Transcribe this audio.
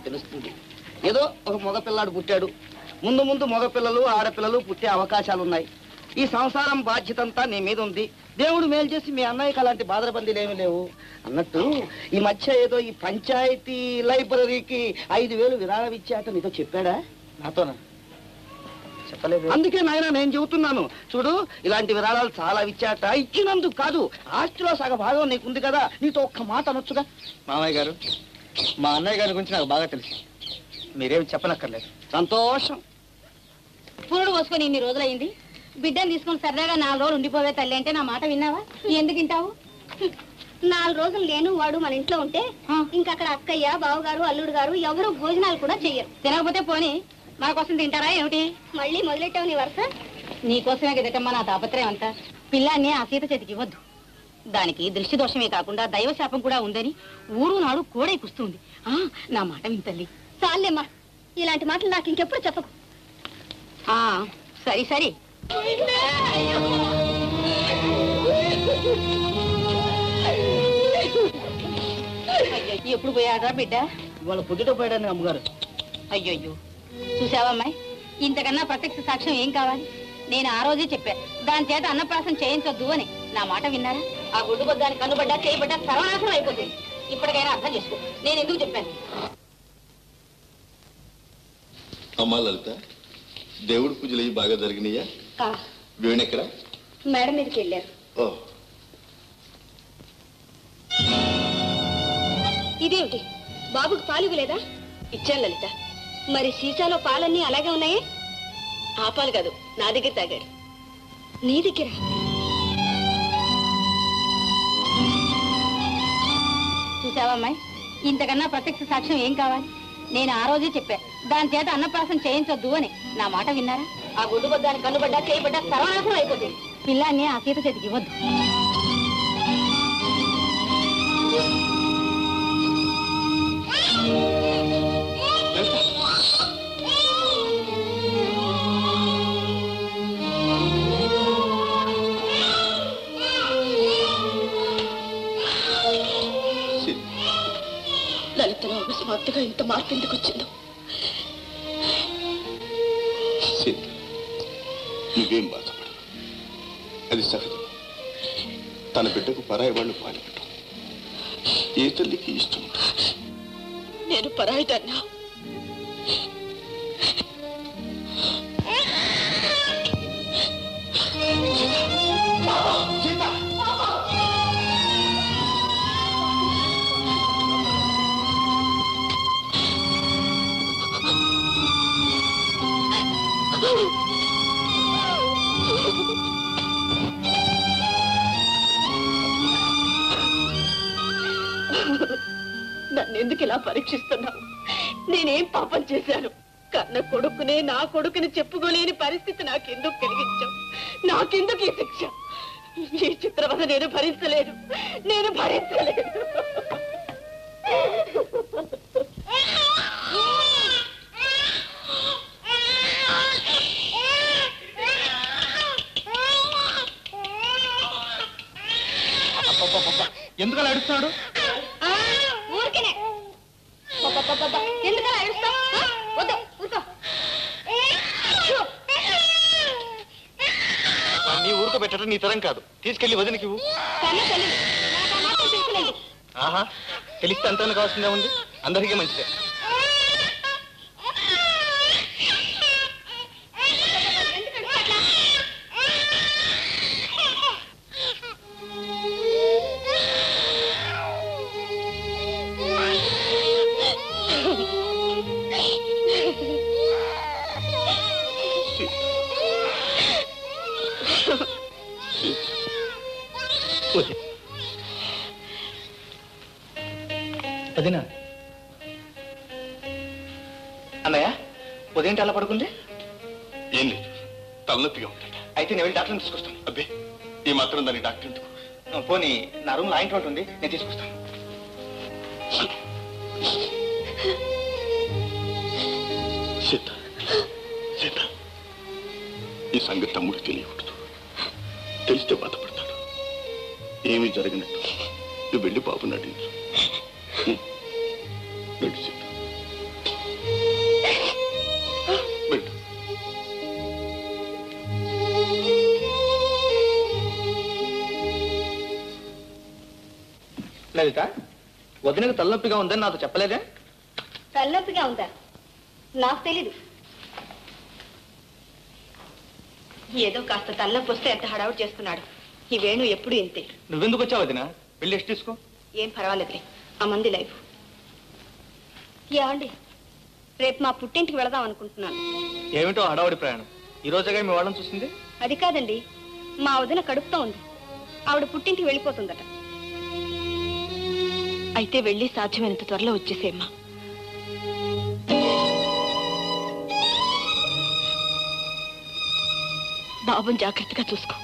తెలుస్తుంది. ఏదో ఒక మగపిల్లాడు పుట్టాడు, ముందు ముందు మగపిల్లలు ఆడపిల్లలు పుట్టే అవకాశాలున్నాయి. ఈ సంసారం బాధ్యతంతా నీ మీద ఉంది. దేవుడు మేలు చేసి మీ అన్నయ్యకి అలాంటి బాధరబందీలు ఏమీ లేవు. అన్నట్టు ఈ మధ్య ఏదో ఈ పంచాయతీ లైబ్రరీకి 5,000 విరాళం ఇచ్చాట, నీతో చెప్పాడా? నాతోనా? చెప్పలేదు. అందుకే నాయన నేను చెబుతున్నాను. చూడు, ఇలాంటి విరాళాలు చాలా ఇచ్చాట. ఇచ్చినందుకు కాదు, ఆస్తిలో సగ భాగం నీకుంది కదా, నీతో ఒక్క మాట అనొచ్చుగా. మామయ్య గారు, మా అన్నయ్య గారి గురించి నాకు బాగా తెలుసు, మీరేమి చెప్పనక్కర్లేదు. సంతోషం. పురుడు పోసుకొని ఇన్ని రోజులైంది, బిడ్డను తీసుకొని సరదాగా 4 రోజులు ఉండిపోవే తల్లి అంటే నా మాట విన్నావా? ఎందుకు వింటావు? 4 రోజులు నేను వాడు మన ఇంట్లో ఉంటే ఇంకక్కడ అక్కయ్య, బావగారు, అల్లుడు గారు ఎవరు భోజనాలు కూడా చెయ్యరు. తినకపోతే పోని, మన కోసం తింటారా ఏమిటి? మళ్ళీ మొదలెట్టావు నీ వరుస. నీకోసమే కదటమ్మా నా తాపత్రయం అంతా. పిల్లాన్ని ఆ సీత చేతికి ఇవ్వద్దు. దానికి దృష్టి దోషమే కాకుండా దైవశాపం కూడా ఉందని ఊరు నాడు కోడై కుస్తుంది. నా మాట వింతల్లి. చాలేమ్మా, ఇలాంటి మాటలు నాకు ఇంకెప్పుడు చెప్పకు. సరే సరే. ఎప్పుడు పోయాడరా బిడ్డ? ఇవాళ పొద్దుట పోయాడని అమ్మగారు. అయ్యయ్యో, చూసావమ్మాయి, ఇంతకన్నా ప్రత్యక్ష సాక్ష్యం ఏం కావాలి? నేను ఆ రోజే చెప్పా, దాని చేత అన్నప్రాసం చేయించొద్దు అని. నా మాట విన్నారా? ఆ గుడ్డు బొద్దానికి కన్నుబడ్డా చేయబడ్డా సర్వనాశనం అయిపోతుంది. ఇప్పటికైనా అర్థం చేసుకో నేను ఎందుకు చెప్పాను. అమ్మా లలిత, దేవుడి పూజలు అయ్యి బాగా జరిగినాయా? వీణెక్కడ? మేడం మీదకి వెళ్ళారు. ఇదేమిటి, బాబుకి పాలు ఇవ్వలేదా? ఇచ్చాను లలిత. మరి సీసాలో పాలన్నీ అలాగే ఉన్నాయే? ఆ పాలు కాదు, నా దగ్గర తాగాడు. నీ దగ్గర? చూసావమ్మాయి, ఇంతకన్నా ప్రత్యక్ష సాక్ష్యం ఏం కావాలి? నేను ఆ రోజే చెప్పా, దాని చేత అన్నప్రాసం చేయించొద్దు అని. నా మాట విన్నారా? ఆ గుడ్డు బొద్దానికి కన్నుబడ్డా చేయబడ్డా సర్వనాశనం అయిపోతుంది. పిల్లాన్ని ఆ సీత చేతికి ఇవ్వద్దు. లలితలో అకస్మాత్తుగా ఇంత మార్పు ఎందుకు వచ్చిందో? నువ్వేం బాధపడు, అది సహజం. తన బిడ్డకు పరాయి వాళ్ళు పాలిపట్టం ఏ తల్లికి ఇష్టం. నేను పరాయిదన్నా? నన్నెందుకు ఇలా పరీక్షిస్తున్నావు? నేనేం పాపం చేశాను? కన్న కొడుకునే నా కొడుకుని చెప్పుకోలేని పరిస్థితి నాకెందుకు కలిగించావు? నాకెందుకు ఈ శిక్ష? ఈ చిత్రవద నేను భరించలేను. ఎందుకలా అడుగుతున్నాడు? ఊరికేనే ఎందుకలా ఏడుస్తావు? వద్దు, ఊరుకో. నీ ఊరుకో పెట్టడం నీ తరం కాదు, తీసుకెళ్లి వదినకి ఇవ్వు. ఆహా, తెలిస్తే అంతా కావాల్సిందే ఉంది, అందరికీ మంచిదే. వదినా, అన్నయ్య ఉదయం అలా పడుకుంది? ఏం లేదు, తలనొప్పిగా ఉంటాడు. అయితే నేను వెళ్ళి డాక్టర్ని తీసుకొస్తాను. అబ్బే, ఈ మాత్రం దాన్ని డాక్టర్ ఎందుకు? పోనీ నా రూమ్ లో ఆయింట్మెంట్ ఉంది, నేను తీసుకొస్తాను. సీత, సీత, ఈ సంగతి తమ్ముడు తెలియకూడదు. తెలిస్తే బాధపడతాడు. ఏమీ జరగనట్టు నువ్వు వెళ్ళి బాబు నటించు. నడు సీత. లలిత, వదినకు తలనొప్పిగా ఉందని నాతో చెప్పలేదే? తలనొప్పిగా ఉందా? నాకు తెలీదు. ఏదో కాస్త తలనొప్పి వస్తే ఎంత హడావుడి చేస్తున్నాడు. ఈ వేణు ఎప్పుడు ఇంతే. నువ్వెందుకు వచ్చావు వదిన? వెళ్ళి రెస్ట్ తీసుకో. ఏం పర్వాలేదులే, ఆ మంది లైఫ్. ఏమండి, రేపు మా పుట్టింటికి వెళదాం అనుకుంటున్నాను. ఏమిటో హడావుడి ప్రయాణం? ఈ రోజుగా మీ వాళ్ళని చూసింది? అది కాదండి, మా వదిన కడుపుతో ఉంది. ఆవిడ పుట్టింటికి వెళ్ళిపోతుందట. అయితే వెళ్ళి సాధ్యమైనంత త్వరలో వచ్చేసేమ్మా. బాబుని జాగ్రత్తగా చూసుకో.